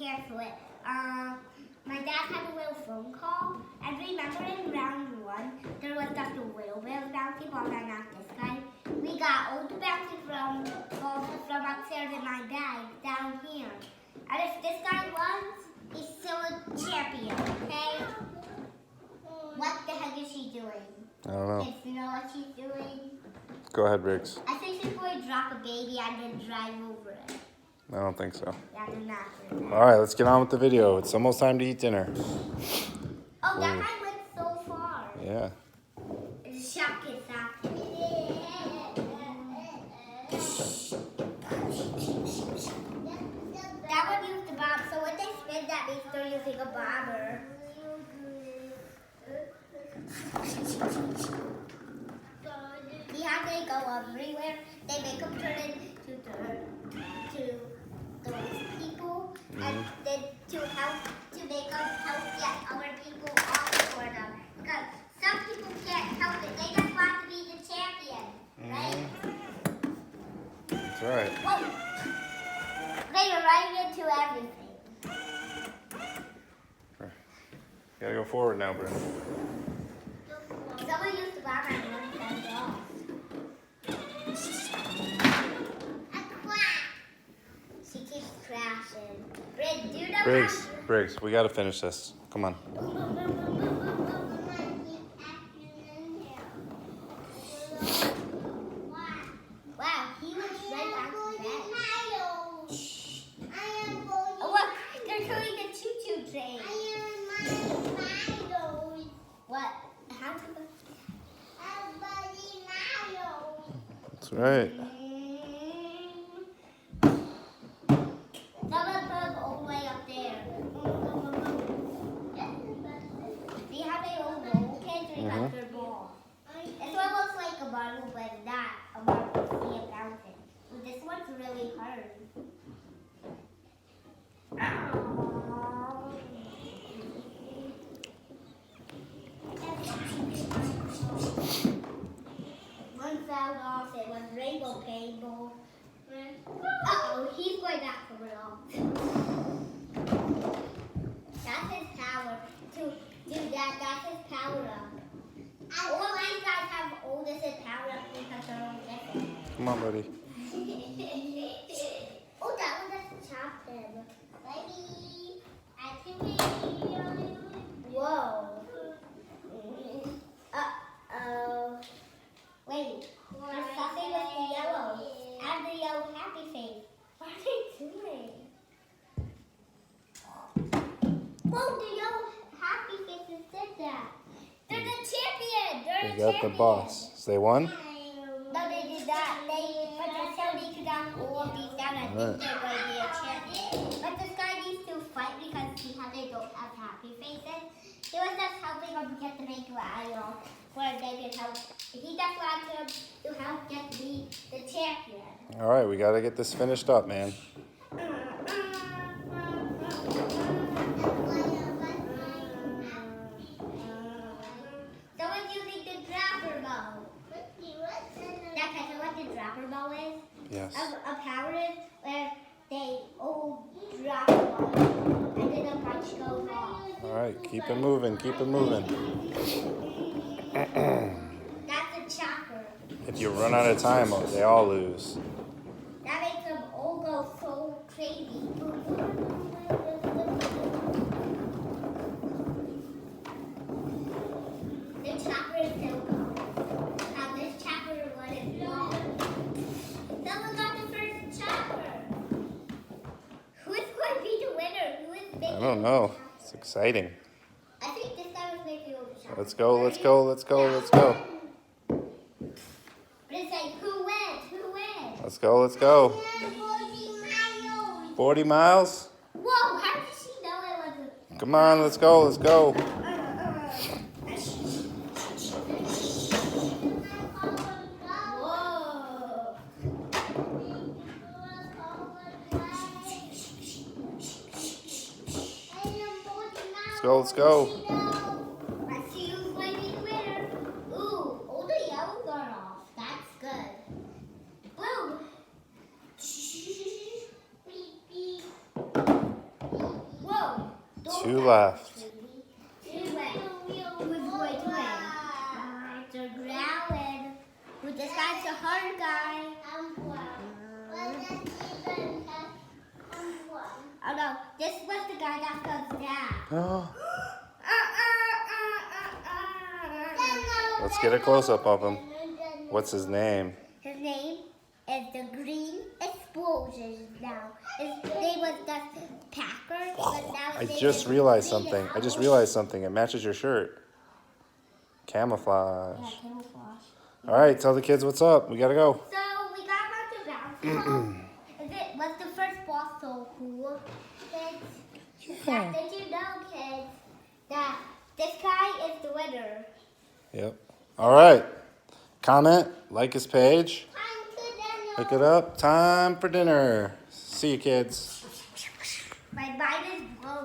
cancel it. My dad had a little phone call, and remember in round 1, there was just a little bit of Bouncy ball, and not this guy. We got all the Bouncy balls from upstairs in my bag down here. And if this guy wins, he's still a champion, okay? What the heck is she doing? I don't know. Kids, you know what she's doing? Go ahead, Briggs. I think she's going to drop a baby and then drive over it. I don't think so. Yeah, they're not doing that. All right, let's get on with the video. It's almost time to eat dinner. Oh, that guy went so far. Yeah. It's shocking, shocking. That one used the bomb, so when they spin that means they're using a bomber. See how they go everywhere? They make them turn into those people, and then to make them help get other people off for them. Because some people can't help it. They just want to be the champion, right? That's right. Whoa! They are running into everything. You gotta go forward now, Brent. Someone used the bomb and one turned it off. She keeps crashing. Briggs, do you know Briggs, we gotta finish this. Come on. Wow, he was right back to bed. Oh, look, they're doing a choo-choo train. What? How to go? That's right. Someone put all the way up there. See how they all roll? Kids got their ball. This one looks like a marble, but not a marble. See it bouncing. But this one's really hard. One fell off. It was rainbow paintball. Uh-oh, he's going back for real. That's his power. To do that, that's his power up. All these guys have all this power up because they're all different. Come on, buddy. Oh, that one just chopped him. Baby, activity. Whoa. Uh-oh. Wait, there's something with the yellow. And the yellow happy face. What are they doing? Whoa, the yellow happy faces did that. They're the champion. They're They the got champion. the boss. They won? No, they did not. But they're so they could knock all of these down. I think they're going to be a champion. But this guy needs to fight because see how they don't have happy faces? He was just helping them get the big lion where they could help. He just wanted them to help get me the champion. All right, we gotta get this finished up, man. Someone's using the dropper ball. That's what the dropper ball is? Yes. A power is where they all drop a ball and then the punch goes off. All right, keep it moving, keep it moving. That's a chopper. If you run out of time, they all lose. That makes them all go so crazy. The chopper is so cool. How this chopper one is long. Someone got the first chopper. Who is going to be the winner? Who is making I don't know. It's exciting. I think this guy was making all the chopper. Let's go, let's go, let's go, let's go. But it's like, who wins? Who wins? Let's go, let's go. 40 miles? Whoa, how did she know it was Come on, let's go, let's go. Whoa. Let's go, let's go. Let's see who's going to be the winner. Ooh, all the yellows are off. That's good. Boom. Two left. Who's going to win? They're growling. This guy's the hard guy. Oh no, this was the guy that goes down. Oh. Let's get a close-up of him. What's his name? His name is the Green Explosion now. His name was the Packer, but now I just realized something. It matches your shirt. Camouflage. Yeah, camouflage. All right, tell the kids what's up. We gotta go. So we got about the bounce. Was the first ball so cool, kids? Yeah. Did you know, kids, that this guy is the winner? Yep. All right. Comment, like his page. Time to dinner. Pick it up. Time for dinner. See you, kids. My mind is blown.